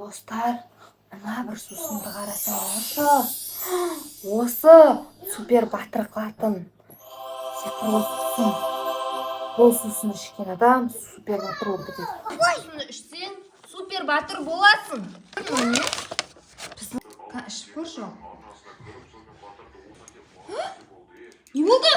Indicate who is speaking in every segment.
Speaker 1: Достар, мына бір сусынды қарасаңызшы. Осы супер батыр қылатын сиқырлы сусын. Бұл сусын ішкен адам супер батыр болып кетеді. Сусынды ішсең супер батыр боласың. Ішіп көрші. Не болды?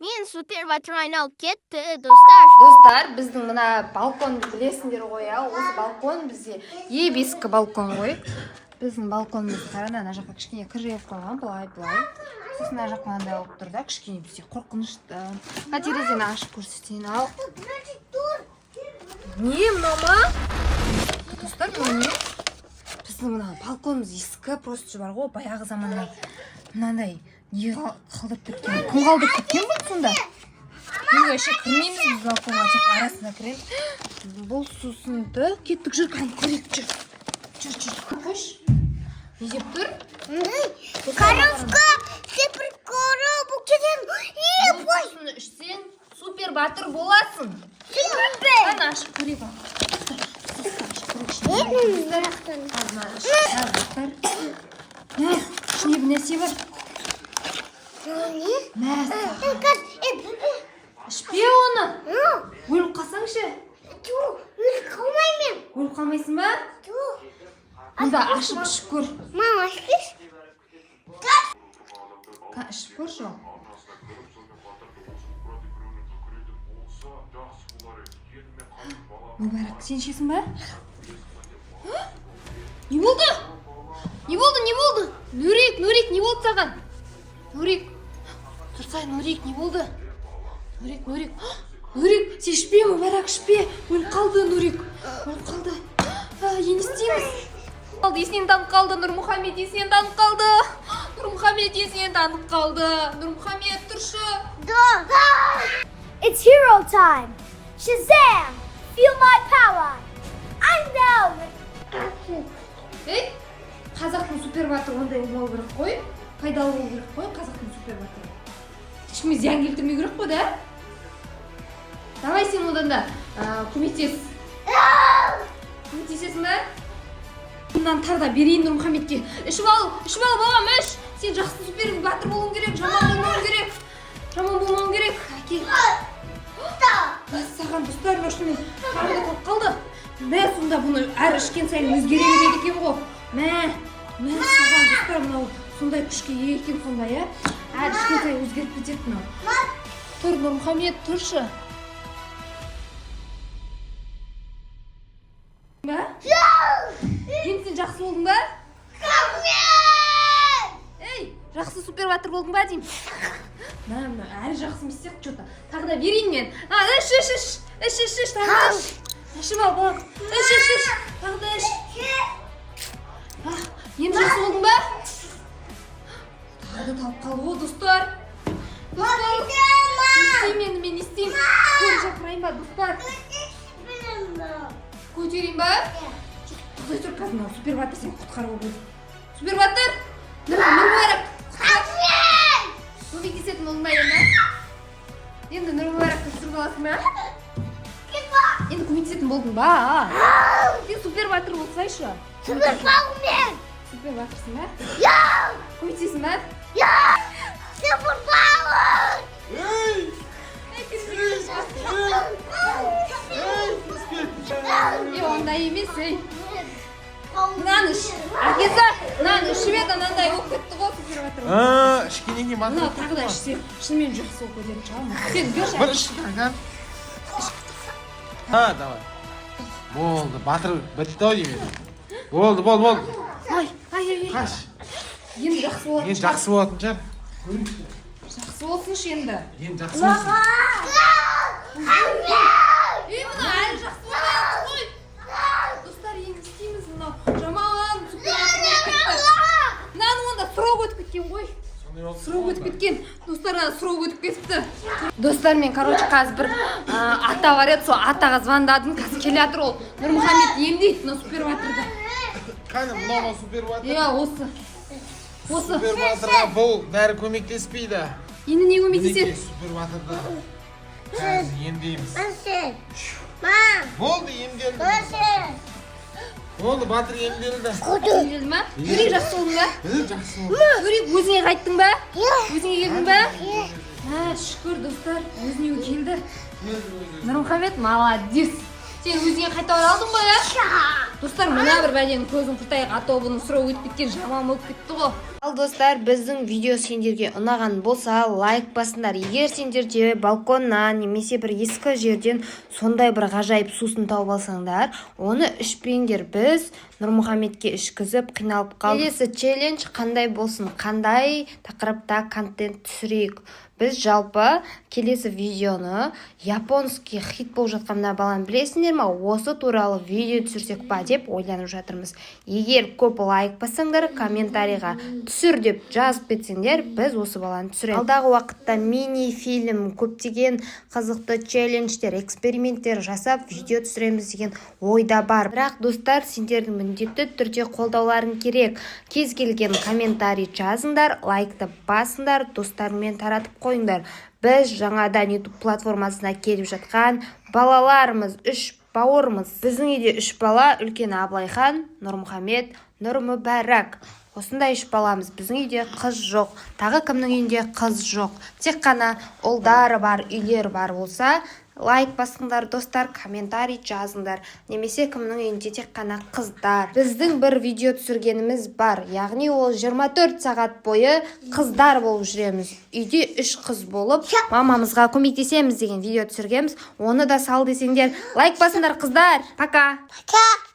Speaker 2: Мен супер батыр айналып кетті, достар.
Speaker 1: Достар, біздің мына балконды білесіңдер ғой, осы балкон бізде ескі балкон ғой. Біздің балконымыз қарана, ана жаққа кішкене кіржеп қойған, былай. Сосын ана жаққа мынандай болып тұр да, кішкене бізде қорқынышты. Терезені ашып көрсетейін, ал. Не мынау ма? Достар, мынау не? Біздің мына балконымыз ескі, просто бар ғой, баяғы заманнан мынандай не қалдырып кеткен? Кім қалдырып кеткен бұл сонда? Мен вообще кірмейміз біз балконға, тек арасына кіреміз. Бұл сусынды кеттік, жүр, көрейік, жүр. Қош. Не деп тұр?
Speaker 2: Коровка, супер коровка кетен.
Speaker 1: Бұл сусынды ішсең супер батыр боласың.
Speaker 2: Супер.
Speaker 1: Ана ашып көрейік. Ішіне бір нәрсе бар. Ішпе оны. Өліп қалсаңшы.
Speaker 2: Өліп қалмаймын.
Speaker 1: Өліп қалмайсың ба? Онда ашып ішіп көр.
Speaker 2: Мама, ішпеш?
Speaker 1: Ішіп көрші. Мүбәрак, сен ішесің ба? Не болды? Не болды? Нурик, не болды саған? Нурик, тұрсай, Нурик, не болды? Нурик, сен ішпе, Мүбәрак, ішпе. Өліп қалды, Нурик. Өліп қалды. Не істейміз? Есінен танып қалды, Нұрмұхамед есінен танып қалды. Нұрмұхамед, тұршы.
Speaker 2: It's hero time. Shazam! Feel my power. I'm down.
Speaker 1: Ей, қазақтың супер батыры ондай болмау керек қой. Пайдалы болу керек қой, қазақтың супер батыры. Ешкімге зиян келтірмеу керек қой, да? Давай сен одан да көмектес. Көмектесесің ба? Мынаны тарда берейін Нұрмұхамедке. Ішіп ал, балам, іш. Сен жақсы супер батыр болуың керек, жаман болмауың керек. Әке. Саған достар, машымен қарда қалып қалды. Мә, сонда бұны әр ішкен сайын өзгере береді екен ғой. Мә, саған достар, мынау сондай күшке ие екен сондай, ә? Әр ішкен сайын өзгеріп кетеді мынау. Тұр, Нұрмұхамед, тұршы. Енді сен жақсы болдың ба? Ей, жақсы супер батыр болдың ба деймін? Мына әрі жақсы емес сияқты что-то. Тағы да берейін мен. Іш, тағы да іш. Ішіп ал, балам. Іш. Тағы да іш. Енді жақсы болдың ба? Тағы да талып қалды ғой, достар. Істеймін, мен істеймін. Көре шақырайын ба, достар? Көтерейін ба? Құдай тұр, қазір мынау супер батыр сен құтқарып өтеді. Супер батыр! Нұрмұбәрак! Көмектесетін болдың ба енді? Енді Нұрмұбәракты түсіріп аласың ба? Енді көмектесетін болдың ба? Сен супер батыр болсайшы.
Speaker 2: Супер баумен.
Speaker 1: Супер батырсың ба? Көмектесесің ба?
Speaker 2: Супер баумен.
Speaker 1: Ондай емес, ей. Мынаны іш. Әкесі, мынаны ішіп еді, анандай болып кетті ғой супер батыр.
Speaker 3: Ішкенен кейін
Speaker 1: мынау тағы да ішсе, шынымен жақсы болып кететін шығар. Сен берші.
Speaker 3: Бір іш. Давай. Болды, батыр бітті-ау деймін. Болды.
Speaker 1: Ай.
Speaker 3: Қаш.
Speaker 1: Енді жақсы болатын
Speaker 3: Енді жақсы болатын шығар.
Speaker 1: Жақсы болсыншы енді.
Speaker 3: Енді жақсы болсын.
Speaker 1: Мына әлі жақсы болмай ғой. Достар, енді істейміз мынау. Жаман супер батыр болып кетті. Мынаны онда сұрау өтіп кеткен ғой. Сұрау өтіп кеткен. Достар, сұрау өтіп кетіпті. Достар, мен, қазір бір ата бар еді, сол атаға звондадым. Қазір келе жатыр ол. Нұрмұхамед емдейді мына супер батырды.
Speaker 3: Қане, мынау супер батыр.
Speaker 1: Иә, осы.
Speaker 3: Супер батырға бұл бәрі көмектеспейді.
Speaker 1: Енді не көмектеседі?
Speaker 3: Супер батырды қазір емдейміз.
Speaker 2: Мам.
Speaker 3: Болды, емделді. Болды, батыр емделді.
Speaker 1: Емделді ма? Жүрек жақсы болдың ба?
Speaker 3: Жақсы болды.
Speaker 1: Жүрек өзіңе қайттың ба? Өзіңе келдің ба? Шүкір достар, өзіне келді. Нұрмұхамед молодец. Сен өзіңе қайта алдың ғой, достар, мына бір бәленің көзін құртайық, а то бұның сұрау өтіп кеткен жаман болып кетті ғой. Ал достар, біздің видео сендерге ұнаған болса, лайк басыңдар. Егер сендер де балконнан немесе бір ескі жерден сондай бір ғажайып сусын тауып алсаңдар, оны ішпеңдер. Біз Нұрмұхамедке ішкізіп қиналып қалдық. Келесі челлендж қандай болсын, қандай тақырыпта контент түсірейік. Біз жалпы келесі видеоны японский хит болып жатқан мына баланы білесіңдер ма? Осы туралы видео түсірсек па деп ойланып жатырмыз. Егер көп лайк бассаңдар, комментарийға түсір деп жазып кетсеңдер, біз осы баланы түсіреміз. Алдағы уақытта мини-фильм, көптеген қызықты челлендждер, эксперименттер жасап видео түсіреміз деген ойда бар. Бірақ достар, сендердің міндетті түрде қолдауларың керек. Кез келген комментарий жазыңдар, лайкты басыңдар, достарыңмен таратып қойыңдар. Біз жаңадан YouTube платформасына келіп жатқан балаларымыз, 3 бауырмыз. Біздің үйде 3 бала, үлкені Абылайхан, Нұрмұхамед, Нұрмүбәрак. Осындай 3 баламыз. Біздің үйде қыз жоқ. Тағы кімнің үйінде қыз жоқ. Тек қана ұлдары бар, үйлері бар болса, лайк басыңдар, достар, комментарий жазыңдар. Немесе кімнің үйінде тек қана қыздар. Біздің бір видео түсіргеніміз бар. Яғни ол 24 сағат бойы қыздар болып жүреміз. Үйде 3 қыз болып, мамамызға көмектесеміз деген видео түсіргенбіз. Оны да сал десеңдер, лайк басыңдар, қыздар. Пока.
Speaker 2: Пока.